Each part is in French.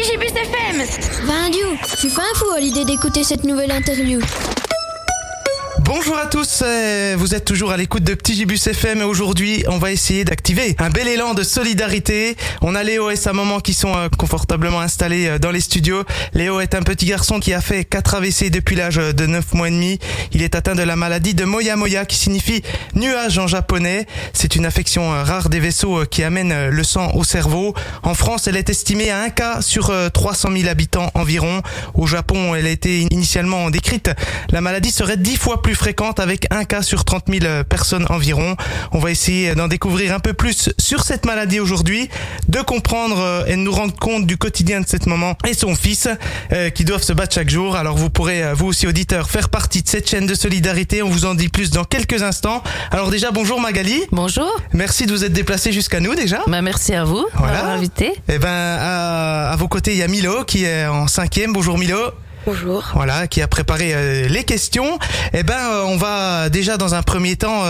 TGBus FM. Vindiou, je suis fin fou à l'idée d'écouter cette nouvelle interview. Bonjour à tous, vous êtes toujours à l'écoute de Petit Gibus FM et aujourd'hui on va essayer d'activer un bel élan de solidarité. On a Léo et sa maman qui sont confortablement installés dans les studios. Léo est un petit garçon qui a fait 4 AVC depuis l'âge de 9 mois et demi. Il est atteint de la maladie de Moya Moya qui signifie nuage en japonais. C'est une affection rare des vaisseaux qui amène le sang au cerveau. En France, elle est estimée à 1 cas sur 300 000 habitants environ. Au Japon, elle a été initialement décrite. La maladie serait 10 fois plus fréquente avec 1 cas sur 30 000 personnes environ. On va essayer d'en découvrir un peu plus sur cette maladie aujourd'hui, de comprendre et de nous rendre compte du quotidien de cette maman et son fils qui doivent se battre chaque jour. Alors vous pourrez, vous aussi auditeurs, faire partie de cette chaîne de solidarité. On vous en dit plus dans quelques instants. Alors déjà, bonjour Magali. Bonjour. Merci de vous être déplacé jusqu'à nous déjà. Merci à vous de m'avoir invité. Et à vos côtés, il y a Milo qui est en 5e. Bonjour Milo. Bonjour. Voilà, qui a préparé les questions. On va déjà dans un premier temps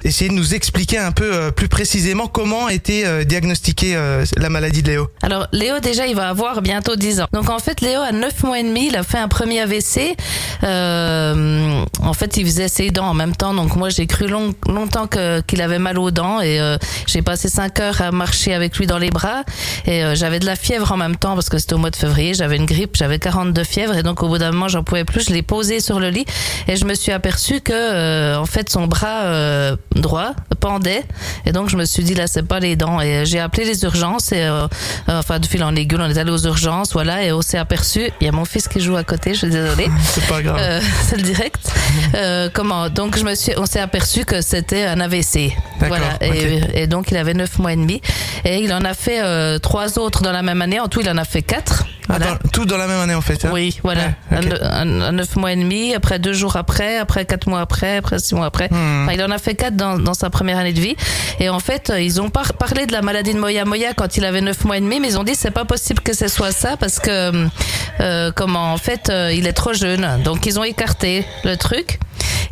essayer de nous expliquer un peu plus précisément comment était diagnostiquée la maladie de Léo. Alors Léo déjà il va avoir bientôt 10 ans. Donc en fait Léo à 9 mois et demi, il a fait un premier AVC. En fait il faisait ses dents en même temps. Donc moi j'ai cru longtemps qu'il avait mal aux dents et j'ai passé 5 heures à marcher avec lui dans les bras et j'avais de la fièvre en même temps parce que c'était au mois de février, j'avais une grippe, j'avais 42 fièvre et donc au bout d'un moment, j'en pouvais plus. Je l'ai posé sur le lit et je me suis aperçue que, en fait, son bras droit pendait. Et donc, je me suis dit, là, c'est pas les dents. Et j'ai appelé les urgences et, de fil en aiguille, on est allé aux urgences, voilà, et on s'est aperçu. Il y a mon fils qui joue à côté, je suis désolée. C'est pas grave. C'est le direct. Donc, on s'est aperçu que c'était un AVC. D'accord, voilà. okay. Et donc, il avait 9 mois et demi. Et il en a fait 3 autres dans la même année. En tout, il en a fait 4. Voilà. Tout dans la même année en fait. Hein? Oui, voilà. Ouais, okay. 9 mois et demi, après 2 jours après 4 mois après 6 mois après. Enfin, il en a fait 4 dans sa première année de vie. Et en fait, ils ont parlé de la maladie de Moya Moya quand il avait 9 mois et demi, mais ils ont dit c'est pas possible que ce soit ça parce que il est trop jeune. Donc ils ont écarté le truc.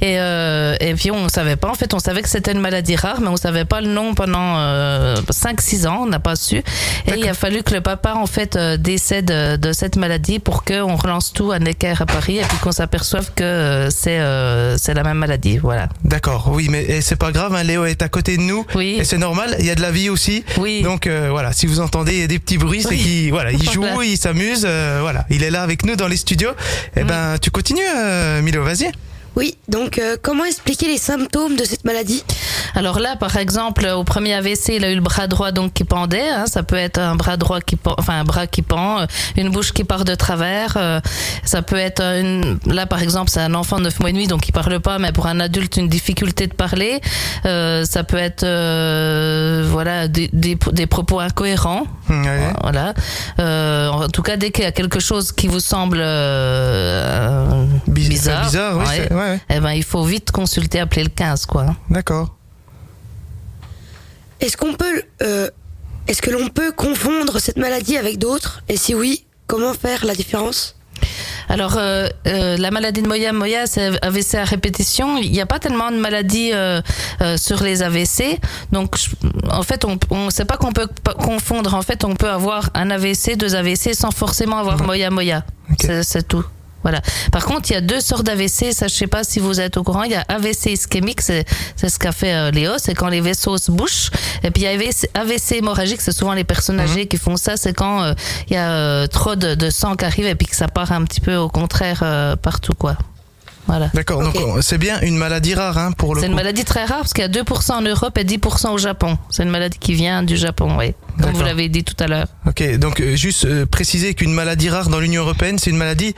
Et puis on savait pas, en fait on savait que c'était une maladie rare mais on savait pas le nom pendant 5-6 ans, on n'a pas su. Et D'accord. il a fallu que le papa en fait décède de cette maladie pour qu'on relance tout à Necker à Paris et puis qu'on s'aperçoive que c'est la même maladie, voilà. D'accord, oui, mais c'est pas grave, hein, Léo est à côté de nous. Oui. Et c'est normal, il y a de la vie aussi. Oui. Donc voilà, si vous entendez des petits bruits, c'est qu'il il joue, Voilà. il s'amuse, il est là avec nous dans les studios. Tu continues Milo, vas-y. Oui, donc comment expliquer les symptômes de cette maladie ? Alors là, par exemple, au premier AVC, il a eu le bras droit donc qui pendait. Hein, ça peut être un bras droit un bras qui pend, une bouche qui part de travers. Ça peut être là, par exemple, c'est un enfant de 9 mois et demi, donc il parle pas, mais pour un adulte, une difficulté de parler. Ça peut être des propos incohérents. Ouais. Voilà. En tout cas, dès qu'il y a quelque chose qui vous semble bizarre, oui, ouais. Il faut vite consulter, appeler le 15, quoi. D'accord. Est-ce que l'on peut confondre cette maladie avec d'autres ? Et si oui, comment faire la différence ? Alors, la maladie de Moya Moya, c'est AVC à répétition. Il n'y a pas tellement de maladies sur les AVC. Donc, en fait, on sait pas qu'on peut confondre. En fait, on peut avoir un AVC, 2 AVC sans forcément avoir Moya Moya. Okay. C'est tout. Voilà. Par contre, il y a 2 sortes d'AVC, ça je sais pas si vous êtes au courant. Il y a AVC ischémique, c'est ce qu'a fait Léo, c'est quand les vaisseaux se bouchent. Et puis il y a AVC hémorragique, c'est souvent les personnes âgées qui font ça, c'est quand il y a trop de sang qui arrive et puis que ça part un petit peu au contraire partout, quoi. Voilà. D'accord, okay. Donc c'est bien une maladie rare hein, pour le coup. C'est une maladie très rare parce qu'il y a 2% en Europe et 10% au Japon. C'est une maladie qui vient du Japon, oui. Comme D'accord. vous l'avez dit tout à l'heure. Ok, donc juste préciser qu'une maladie rare dans l'Union Européenne, c'est une maladie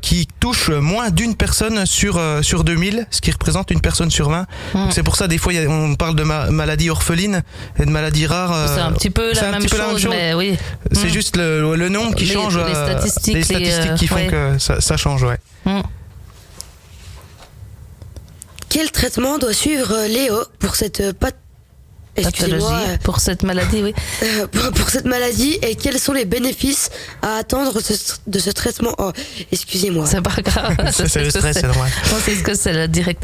qui touche moins d'une personne sur 2000, ce qui représente une personne sur 20. Donc c'est pour ça des fois on parle de maladie orpheline et de maladie rare. C'est un petit peu la même chose, mais oui. C'est juste le nom qui change. Les statistiques. Qui font que ça change, ouais. Quel traitement doit suivre Léo pour cette excusez-moi, pathologie pour cette maladie, oui. pour cette maladie et quels sont les bénéfices à attendre de ce traitement? Oh, excusez-moi. C'est pas grave. C'est le stress, c'est normal. On sait ce que c'est le direct.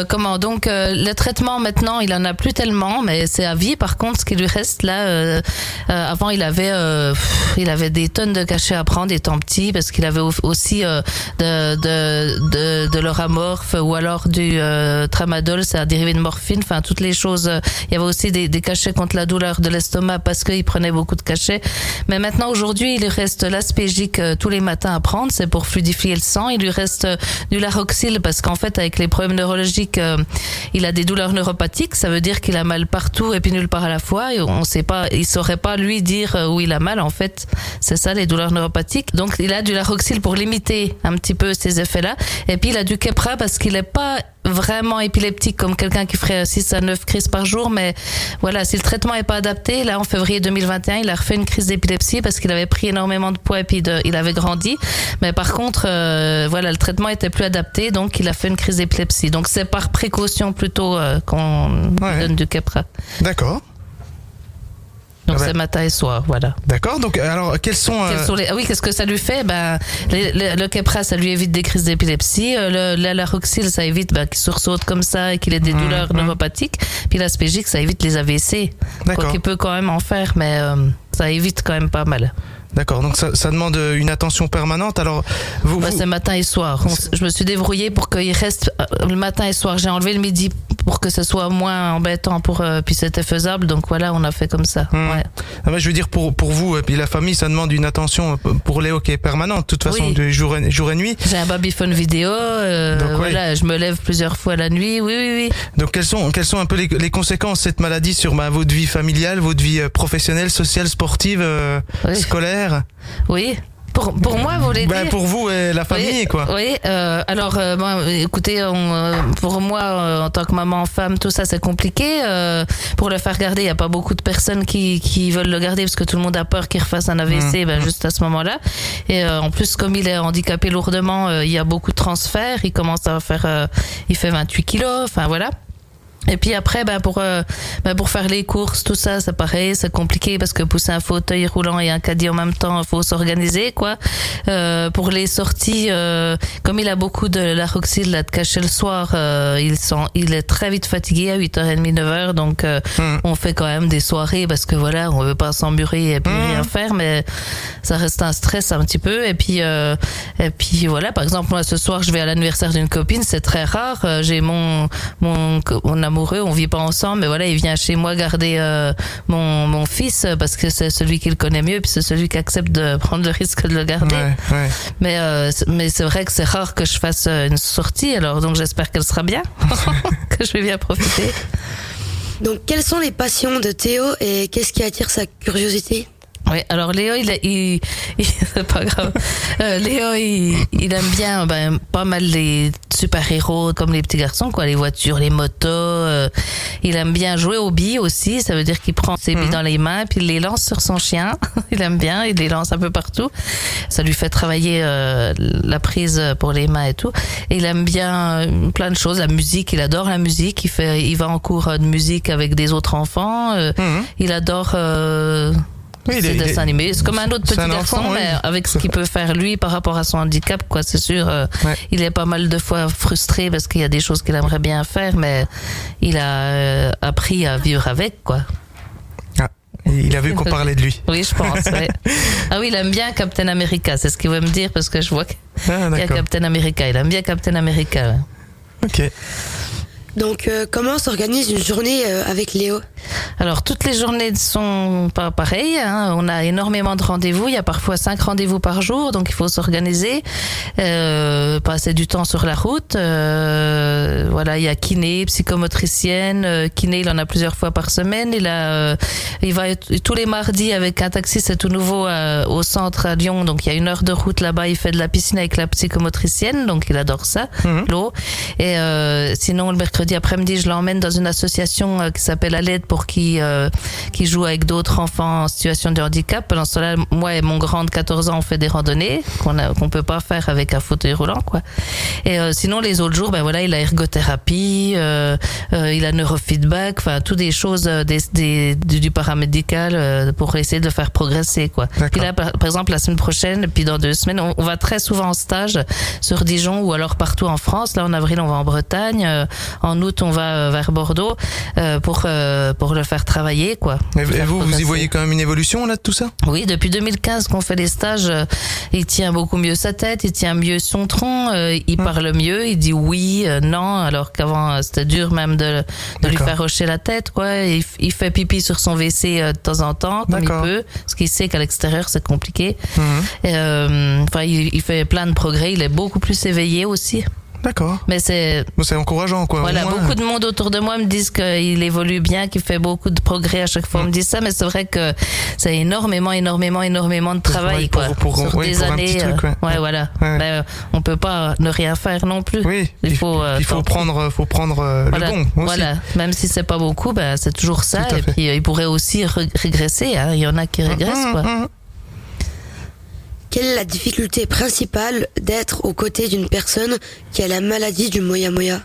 Comment donc le traitement maintenant, il en a plus tellement, mais c'est à vie. Par contre, ce qui lui reste là, avant il avait des tonnes de cachets à prendre étant petit, parce qu'il avait aussi de l'oramorphe ou alors du tramadol, c'est un dérivé de morphine. Enfin, toutes les choses. Il y avait aussi des cachets contre la douleur de l'estomac parce qu'il prenait beaucoup de cachets. Mais maintenant, aujourd'hui, il lui reste l'aspégique tous les matins à prendre, c'est pour fluidifier le sang. Il lui reste du laroxyl parce qu'en fait, avec les problèmes neurologiques, il a des douleurs neuropathiques. Ça veut dire qu'il a mal partout et puis nulle part à la fois. Et on sait pas, il saurait pas lui dire où il a mal. En fait, c'est ça, les douleurs neuropathiques. Donc, il a du laroxyl pour limiter un petit peu ces effets-là. Et puis, il a du Keppra parce qu'il est pas vraiment épileptique comme quelqu'un qui ferait 6 à 9 crises par jour, mais voilà, si le traitement est pas adapté, là en février 2021, il a refait une crise d'épilepsie parce qu'il avait pris énormément de poids et puis il avait grandi, mais par contre voilà, le traitement était plus adapté, donc il a fait une crise d'épilepsie. Donc c'est par précaution plutôt qu'on donne du Keppra. D'accord. Donc c'est matin et soir, voilà. D'accord, donc alors quels sont oui, qu'est-ce que ça lui fait? Le Keppra, ça lui évite des crises d'épilepsie. Le laroxyl, ça évite qu'il sursaute comme ça et qu'il ait des douleurs neuropathiques. Puis l'aspégique, ça évite les AVC. Quoi qu'il peut quand même en faire, mais ça évite quand même pas mal. D'accord, donc ça demande une attention permanente. Alors, c'est matin et soir. Je me suis débrouillée pour qu'il reste le matin et soir. J'ai enlevé le midi pour que ce soit moins embêtant, puis c'était faisable. Donc voilà, on a fait comme ça. Ouais. Ah ben, je veux dire, pour vous et puis la famille, ça demande une attention pour Léo qui est permanente, de toute façon, de jour et nuit. J'ai un babyphone vidéo. Voilà, je me lève plusieurs fois la nuit. Oui. Donc quelles sont un peu les conséquences de cette maladie sur votre vie familiale, votre vie professionnelle, sociale, sportive, scolaire? Oui. Pour moi, vous voulez dire? Pour vous et la famille, quoi. Oui. Alors, écoutez, pour moi, en tant que maman, femme, tout ça, c'est compliqué. Pour le faire garder, il n'y a pas beaucoup de personnes qui veulent le garder parce que tout le monde a peur qu'il refasse un AVC juste à ce moment-là. Et en plus, comme il est handicapé lourdement, il y a beaucoup de transferts. Il commence à faire, il fait 28 kilos. Enfin voilà. Et puis après, pour faire les courses, tout ça, c'est pareil, c'est compliqué parce que pousser un fauteuil roulant et un caddie en même temps, faut s'organiser, quoi. Pour les sorties, comme il a beaucoup de laroxyl de cachet le soir, il est très vite fatigué à 8h30, 9h, donc on fait quand même des soirées parce que voilà, on veut pas s'emburer et puis rien faire, mais ça reste un stress un petit peu. Et puis voilà, par exemple, moi ce soir, je vais à l'anniversaire d'une copine, c'est très rare. J'ai mon amoureux, on vit pas ensemble, mais voilà, il vient chez moi garder mon fils parce que c'est celui qui le connaît mieux, puis c'est celui qui accepte de prendre le risque de le garder. Ouais. Mais c'est vrai que c'est rare que je fasse une sortie, alors donc j'espère qu'elle sera bien, que je vais bien profiter. Donc quelles sont les passions de Théo et qu'est-ce qui attire sa curiosité? Oui, alors Léo, il c'est pas grave. Léo, il aime bien pas mal les super-héros comme les petits garçons, quoi, les voitures, les motos. Il aime bien jouer aux billes aussi, ça veut dire qu'il prend ses billes dans les mains puis il les lance sur son chien. Il aime bien, il les lance un peu partout. Ça lui fait travailler la prise pour les mains et tout. Et il aime bien plein de choses, la musique, il adore la musique, il va en cours de musique avec des autres enfants. Il adore c'est dessin animé. C'est comme un autre petit garçon, mais avec ce qu'il peut faire lui par rapport à son handicap, quoi. C'est sûr, il est pas mal de fois frustré parce qu'il y a des choses qu'il aimerait bien faire, mais il a appris à vivre avec, quoi. Ah, il a vu qu'on parlait de lui. Oui, je pense. Ouais. Ah oui, il aime bien Captain America. C'est ce qu'il veut me dire parce que je vois qu'il y a Captain America. Il aime bien Captain America. Ouais. Ok. Donc, comment s'organise une journée avec Léo? Alors, toutes les journées ne sont pas pareilles. On a énormément de rendez-vous. Il y a parfois 5 rendez-vous par jour, donc il faut s'organiser, passer du temps sur la route. Voilà, il y a kiné, psychomotricienne. Kiné, il en a plusieurs fois par semaine. Il va tous les mardis avec un taxi, c'est tout nouveau, au centre à Lyon. Donc, il y a 1 heure de route là-bas. Il fait de la piscine avec la psychomotricienne, donc il adore ça, l'eau. Et sinon, le mercredi, mercredi après-midi, je l'emmène dans une association qui s'appelle Aled pour qui joue avec d'autres enfants en situation de handicap. Pendant cela, moi et mon grand de 14 ans, on fait des randonnées qu'on peut pas faire avec un fauteuil roulant, quoi. Et sinon, les autres jours, il a ergothérapie, il a neurofeedback, enfin, toutes des choses du paramédical pour essayer de le faire progresser, quoi. Puis là, par exemple, la semaine prochaine, puis dans 2 semaines, on va très souvent en stage sur Dijon ou alors partout en France. Là, en avril, on va en Bretagne. En août, on va vers Bordeaux pour le faire travailler, quoi. Et vous y voyez quand même une évolution, là, de tout ça? Oui, depuis 2015 qu'on fait les stages, il tient beaucoup mieux sa tête, il tient mieux son tronc, il parle mieux, il dit oui, non, alors qu'avant, c'était dur même de lui faire hocher la tête, quoi. Il fait pipi sur son WC de temps en temps, comme il peut, parce qu'il sait qu'à l'extérieur, c'est compliqué. Il fait plein de progrès, il est beaucoup plus éveillé aussi. D'accord. Mais c'est encourageant, quoi. Voilà, beaucoup de monde autour de moi me disent qu'il évolue bien, qu'il fait beaucoup de progrès à chaque fois. On me dit ça, mais c'est vrai que c'est énormément de travail, quoi. Sur des années. Voilà. Ouais. On peut pas ne rien faire non plus. Oui. Il faut prendre le bon aussi. Voilà. Même si c'est pas beaucoup, c'est toujours ça. Et puis il pourrait aussi régresser. Hein. Il y en a qui régressent, quoi. Quelle est la difficulté principale d'être aux côtés d'une personne qui a la maladie du moya-moya?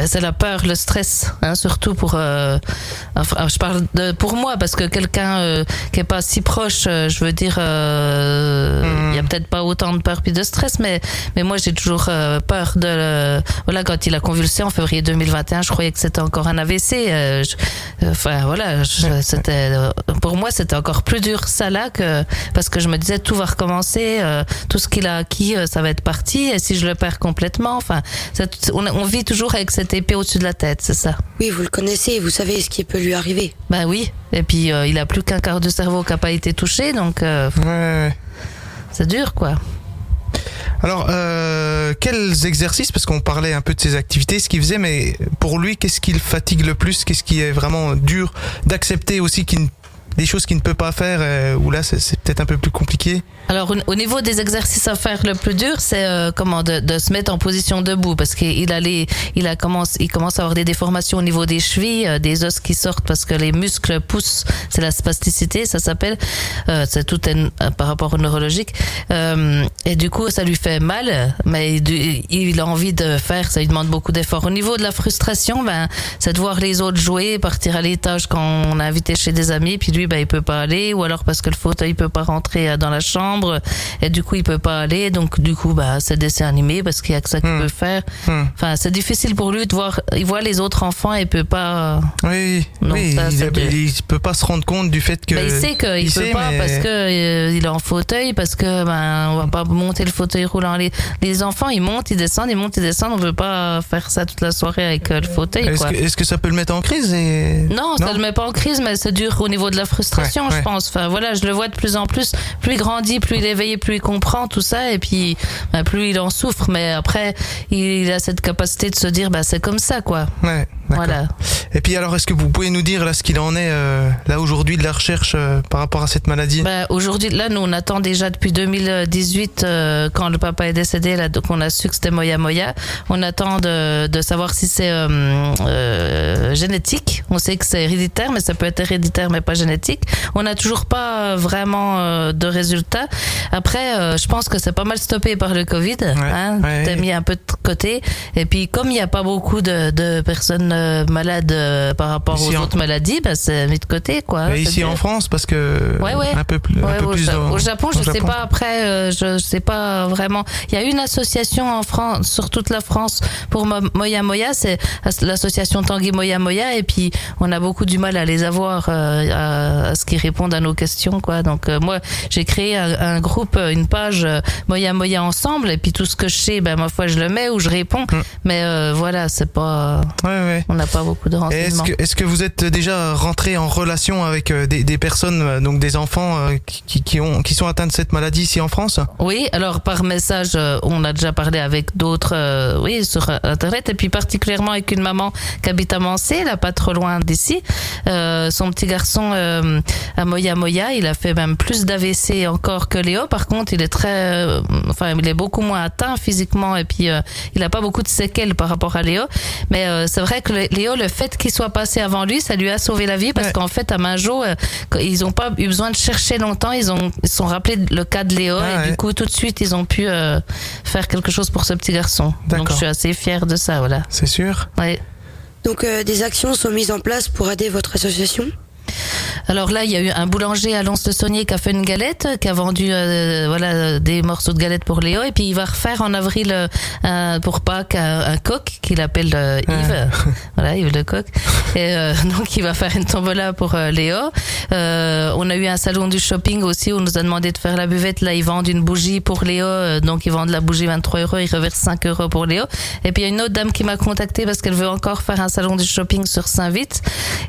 C'est la peur, le stress, hein, surtout pour. Je parle pour moi parce que quelqu'un qui est pas si proche, je veux dire, il y a peut-être pas autant de peur puis de stress, mais moi j'ai toujours peur de. Voilà, quand il a convulsé en février 2021, je croyais que c'était encore un AVC. C'était pour moi c'était encore plus dur ça là parce que je me disais tout va recommencer, tout ce qu'il a acquis, ça va être parti, et si je le perds complètement, on vit toujours avec cette épée au-dessus de la tête, c'est ça. Oui, vous le connaissez, vous savez ce qui peut lui arriver. Oui, et puis il a plus qu'un quart du cerveau qui n'a pas été touché, donc c'est dur, quoi. Alors, quels exercices, parce qu'on parlait un peu de ses activités, ce qu'il faisait, mais pour lui, qu'est-ce qui le fatigue le plus? Qu'est-ce qui est vraiment dur d'accepter aussi des choses qu'il ne peut pas faire, où là c'est peut-être un peu plus compliqué? Alors au niveau des exercices à faire, le plus dur c'est de se mettre en position debout, parce qu'il commence à avoir des déformations au niveau des chevilles, des os qui sortent parce que les muscles poussent, c'est la spasticité, ça s'appelle, c'est tout par rapport au neurologique, et du coup ça lui fait mal, mais il a envie de faire, ça lui demande beaucoup d'efforts. Au niveau de la frustration, c'est de voir les autres jouer, partir à l'étage quand on a invité chez des amis, puis lui il peut pas aller, ou alors parce que le fauteuil peut pas rentrer dans la chambre, et du coup il peut pas aller, donc du coup c'est dessin animé parce qu'il y a que ça qu'il peut faire. Enfin, c'est difficile pour lui de voir, il voit les autres enfants et il peut pas. Il peut pas se rendre compte du fait que il sait qu'il peut pas, parce que il est en fauteuil, parce que on va pas monter le fauteuil roulant. Les enfants ils montent, ils descendent, on veut pas faire ça toute la soirée avec le fauteuil. Est-ce que ça peut le mettre en crise? Non, ça le met pas en crise, mais c'est dur au niveau de la frustration, je pense. Enfin voilà, je le vois de plus en plus. Plus il grandit, plus il est éveillé, plus il comprend tout ça, et puis plus il en souffre. Mais après, il a cette capacité de se dire, c'est comme ça, quoi. Ouais. D'accord. Voilà. Et puis alors, est-ce que vous pouvez nous dire là ce qu'il en est là aujourd'hui de la recherche par rapport à cette maladie? Aujourd'hui, là, nous on attend déjà depuis 2018 quand le papa est décédé, là, donc on a su que c'était moya-moya. On attend de savoir si c'est génétique. On sait que c'est héréditaire, mais ça peut être héréditaire mais pas génétique. On n'a toujours pas vraiment de résultats. Après, je pense que c'est pas mal stoppé par le Covid. T'as mis un peu de côté. Et puis comme il n'y a pas beaucoup de personnes malades par rapport aux autres maladies, c'est mis de côté, quoi. Et ici en France, parce que un peu plus au Japon, je sais pas. Après, je sais pas vraiment. Il y a une association en France, sur toute la France, pour moya-moya, c'est l'association Tanguy Moya-Moya, et puis on a beaucoup du mal à les avoir, à ce qu'ils répondent à nos questions, quoi. Donc moi, j'ai créé un groupe, une page moya-moya ensemble, et puis tout ce que je sais, ma foi, je le mets ou je réponds. Mais voilà, c'est pas. On n'a pas beaucoup de renseignements. Est-ce que vous êtes déjà rentré en relation avec des personnes, donc des enfants qui sont atteints de cette maladie ici en France? Oui, alors par message, on a déjà parlé avec d'autres, sur Internet, et puis particulièrement avec une maman qui habite à Mancé, là, pas trop loin d'ici. Son petit garçon à Moya-Moya, il a fait même plus d'AVC encore que Léo. Par contre, il est beaucoup moins atteint physiquement, et puis il a pas beaucoup de séquelles par rapport à Léo. Mais c'est vrai que Léo, le fait qu'il soit passé avant lui, ça lui a sauvé la vie parce qu'en fait, à Mingeot, ils n'ont pas eu besoin de chercher longtemps. Ils se sont rappelés le cas de Léo et du coup, tout de suite, ils ont pu faire quelque chose pour ce petit garçon. D'accord. Donc, je suis assez fière de ça, voilà. C'est sûr. Ouais. Donc des actions sont mises en place pour aider votre association ? Alors là, il y a eu un boulanger à Lons-le-Saunier qui a fait une galette, qui a vendu des morceaux de galette pour Léo. Et puis il va refaire en avril pour Pâques un coq qu'il appelle Yves. Voilà, Yves le coq. Et donc il va faire une tombola pour Léo. On a eu un salon du shopping aussi où on nous a demandé de faire la buvette. Là, ils vendent une bougie pour Léo. Donc ils vendent la bougie 23 €. Ils reversent 5 € pour Léo. Et puis il y a une autre dame qui m'a contactée parce qu'elle veut encore faire un salon du shopping sur Saint-Vite.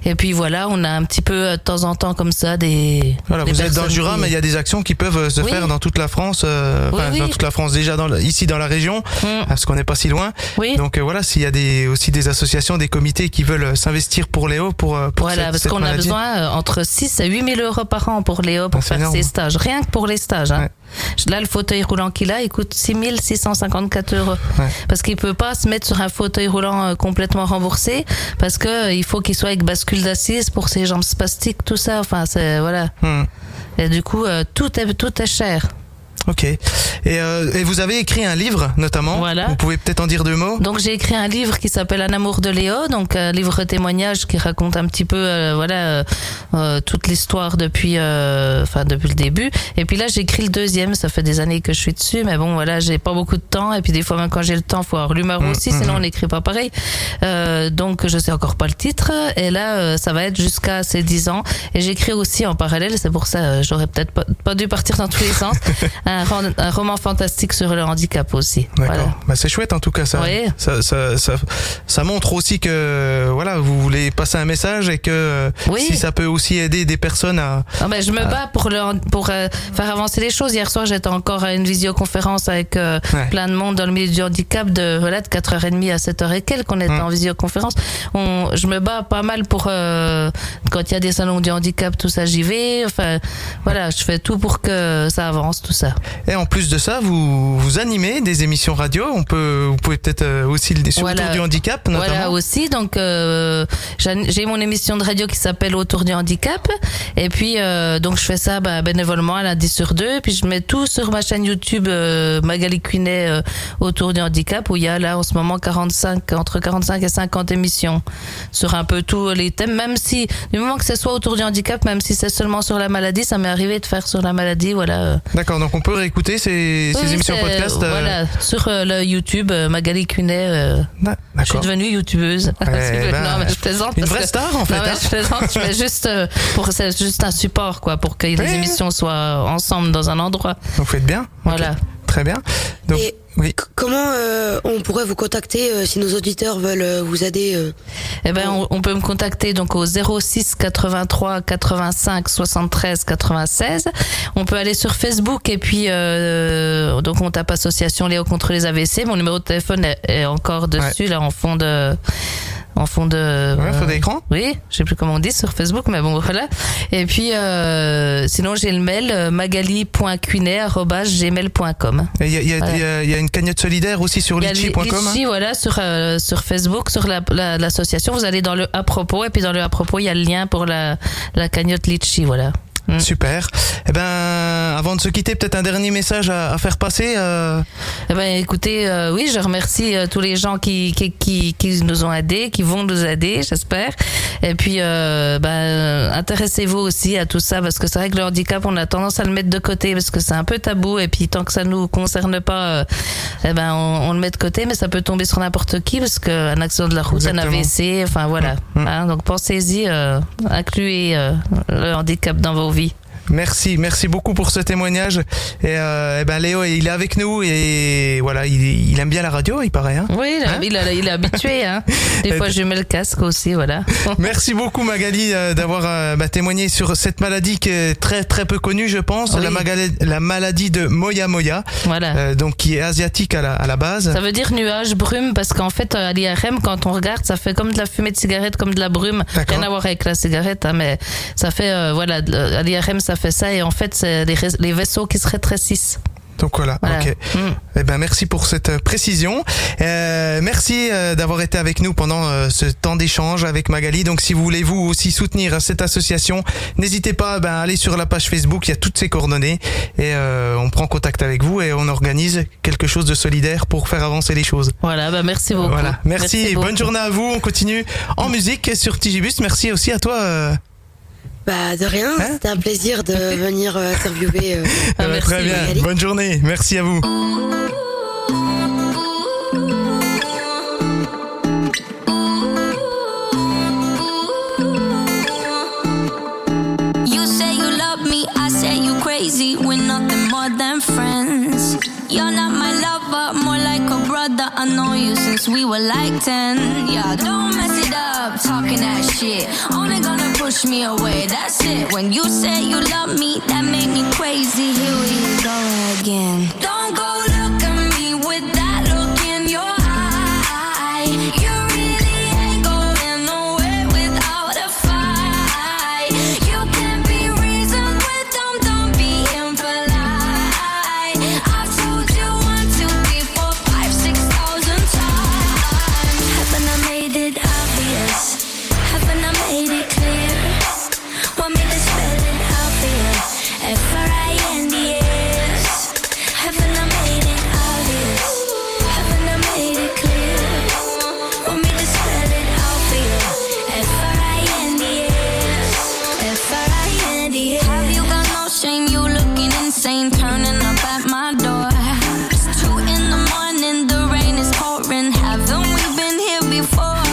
Et puis voilà, on a un petit peu de temps en temps comme ça des. Voilà, des vous êtes dans le personnes Jura, qui- mais il y a des actions qui peuvent se faire dans toute la France, oui. dans toute la France déjà ici dans la région, parce qu'on n'est pas si loin. Oui. Donc voilà, s'il y a aussi des associations, des comités qui veulent s'investir pour Léo, pour Voilà, parce cette qu'on a maladie. besoin entre 6 et 8 000 € par an pour Léo pour C'est faire énorme. ses stages. Rien que pour les stages. Hein. Ouais. Là, le fauteuil roulant qu'il a, il coûte 6 654 €. Ouais. Parce qu'il peut pas se mettre sur un fauteuil roulant complètement remboursé, parce que il faut qu'il soit avec bascule d'assise pour ses jambes spastiques, tout ça. Enfin, c'est voilà. Et du coup, tout est cher. Ok. Et vous avez écrit un livre, notamment. Voilà. Vous pouvez peut-être en dire 2 mots. Donc j'ai écrit un livre qui s'appelle Un amour de Léo, donc un livre témoignage qui raconte un petit peu toute l'histoire depuis le début. Et puis là j'ai écrit le deuxième, ça fait des années que je suis dessus, mais bon voilà, j'ai pas beaucoup de temps et puis des fois même quand j'ai le temps, faut avoir l'humeur aussi, sinon on n'écrit pas pareil. Donc je sais encore pas le titre et là ça va être jusqu'à ses 10 ans et j'écris aussi en parallèle, c'est pour ça j'aurais peut-être pas dû partir dans tous les sens. Un roman fantastique sur le handicap aussi. D'accord. Voilà. Bah, c'est chouette en tout cas ça. Oui. Ça montre aussi que voilà, vous voulez passer un message et que Oui. si ça peut aussi aider des personnes à. Ah ben, je me bats pour faire avancer les choses. Hier soir, j'étais encore à une visioconférence avec plein de monde dans le milieu du handicap de 4h30 à 7h et quelques. On était en visioconférence. Je me bats pas mal pour quand il y a des salons du handicap, tout ça, j'y vais. Enfin, voilà, je fais tout pour que ça avance, tout ça. Et en plus de ça, vous animez des émissions radio. Vous pouvez peut-être aussi sur Autour du handicap, notamment. Voilà aussi. Donc j'ai mon émission de radio qui s'appelle Autour du handicap. Et puis donc je fais ça bénévolement un lundi sur 2. Et puis je mets tout sur ma chaîne YouTube Magali Cuinet Autour du handicap où il y a là en ce moment entre 45 et 50 émissions sur un peu tous les thèmes. Même si du moment que ce soit autour du handicap, même si c'est seulement sur la maladie, ça m'est arrivé de faire sur la maladie. Voilà. D'accord. Donc on peut réécouter ces émissions podcast. Voilà, sur le YouTube Magali Cuinet. Je suis devenue youtubeuse. Non, mais je plaisante. Une vraie star en fait. Non, mais je plaisante. Je fais juste c'est juste un support quoi pour que les émissions soient ensemble dans un endroit. Vous faites bien. Voilà. Okay. Très bien. Donc, et oui. Comment on pourrait vous contacter si nos auditeurs veulent vous aider Eh ben, on peut me contacter donc au 06 83 85 73 96. On peut aller sur Facebook et puis donc on tape association Léo contre les AVC. Mon numéro de téléphone est encore dessus là en fond de fond d'écran. Oui, je sais plus comment on dit sur Facebook, mais bon voilà. Et puis sinon j'ai le mail magali.cuinet@gmail.com. Il y a une cagnotte solidaire aussi sur litchi.com. Litchi, voilà, sur Facebook, sur l'association. Vous allez dans le à propos et puis dans le à propos il y a le lien pour la cagnotte Litchi, voilà. Super. Eh ben, avant de se quitter, peut-être un dernier message à faire passer. Eh ben, écoutez, oui, je remercie tous les gens qui nous ont aidés, qui vont nous aider, j'espère. Et puis, intéressez-vous aussi à tout ça, parce que c'est vrai que le handicap, on a tendance à le mettre de côté, parce que c'est un peu tabou. Et puis, tant que ça nous concerne pas, on le met de côté, mais ça peut tomber sur n'importe qui, parce qu'un accident de la route, un AVC, enfin voilà. Hein, donc pensez-y, incluez le handicap dans vos vies. Merci beaucoup pour ce témoignage. Et Léo, il est avec nous et voilà, il aime bien la radio, il paraît. Hein, oui, il est habitué. Hein. Des fois, je mets le casque aussi, voilà. Merci beaucoup Magali d'avoir témoigné sur cette maladie qui est très très peu connue, je pense, oui. la maladie de Moya Moya, voilà. Donc qui est asiatique à la base. Ça veut dire nuage, brume, parce qu'en fait à l'IRM, quand on regarde, ça fait comme de la fumée de cigarette, comme de la brume. Rien à voir avec la cigarette, hein, mais ça fait à l'IRM ça fait ça et en fait c'est les vaisseaux qui se rétrécissent. Donc voilà. Ok. Eh ben merci pour cette précision. Merci d'avoir été avec nous pendant ce temps d'échange avec Magali. Donc si vous voulez vous aussi soutenir cette association, n'hésitez pas à aller sur la page Facebook, il y a toutes ses coordonnées et on prend contact avec vous et on organise quelque chose de solidaire pour faire avancer les choses. Voilà, merci beaucoup. Voilà. Merci et beaucoup. bonne journée à vous. On continue en musique sur Tigibus. Merci aussi à toi. De rien, c'était un plaisir de venir interviewer. Merci. Très bien. Magali. Bonne journée. Merci à vous. You say you love me, I say you crazy. We're nothing more than friends. You're not my lover, more like a brother. I know you since we were like 10. Yeah, don't mess it up, talking that shit. Only gonna push me away, that's it. When you say you love me, that made me crazy. Here we go again. Don't go look at me with that look in your eye. You really ain't going nowhere without a fight. You can be reasoned with them, don't be impolite. I've told you 1, 2, 3, 4, 5, 6,000 times. Haven't I made it obvious? Haven't I made it clear? Want me to spell it out for you? F-R-I-N-D-S. Haven't I made it obvious? Haven't I made it clear? Want me to spell it out for you? F-R-I-N-D-S. F-R-I-N-D-S. Have you got no shame? You looking insane, turning up at my door. It's 2 in the morning, the rain is pouring. Haven't we been here before?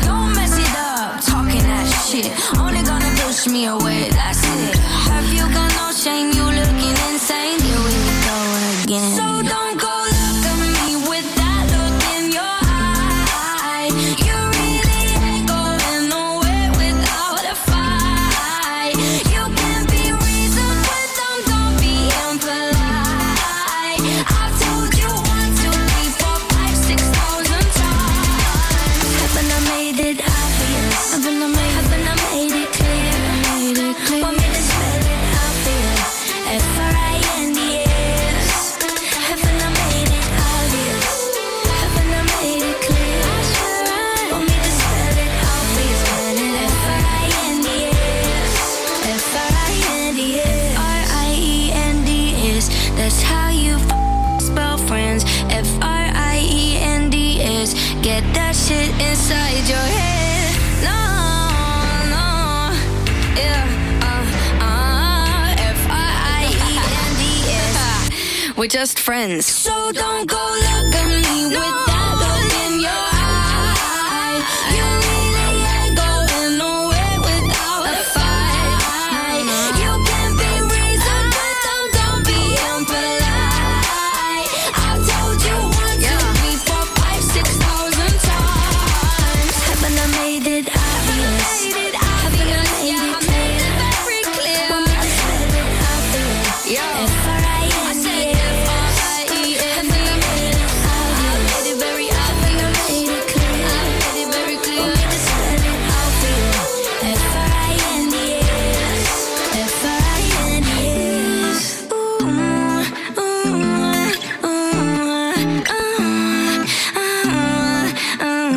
Don't mess it up, talking that shit. Only gonna push me away, that's it. Have you got no shame? You looking insane. Here we go again. So don't go look at me with that look in your eye. You really ain't going nowhere without a fight. You can be reasoned with them, don't be impolite. I've told you 1, 2, 3, 4, 5, 6,000 times. Haven't I made it obvious? Haven't I made it clear? Want me to spell it out for you? F-R-I-N-D-S. Haven't I made it obvious? Haven't I made it clear? Want me to spell it out for you? F-R-I-N-D-S. F-R-I-N-D-S. R-I-E-N-D-S. That's how you spell friends. F-R-I-E-N-D-S. Get that shit inside your head. No, no, yeah, F-R-I-E-N-D-S. We're just friends. So don't go look at me with that look in your eye. You really ain't going nowhere without a fight. You can be reasoned with them, don't be impolite. I've told you 1, 2, 3, 4, 5, 6,000 times. Haven't I made it obvious? Haven't I made it clear? Want me to spell it out for you? F-R-I-N-D-S. Haven't I made it obvious? Very obvious. Haven't I made it clear? Very clear. Want me to spell it out for you? F-R-I-N-D-S. F-R-I-N-D-S. Ooh, ooh, ooh, ooh, ooh, ooh.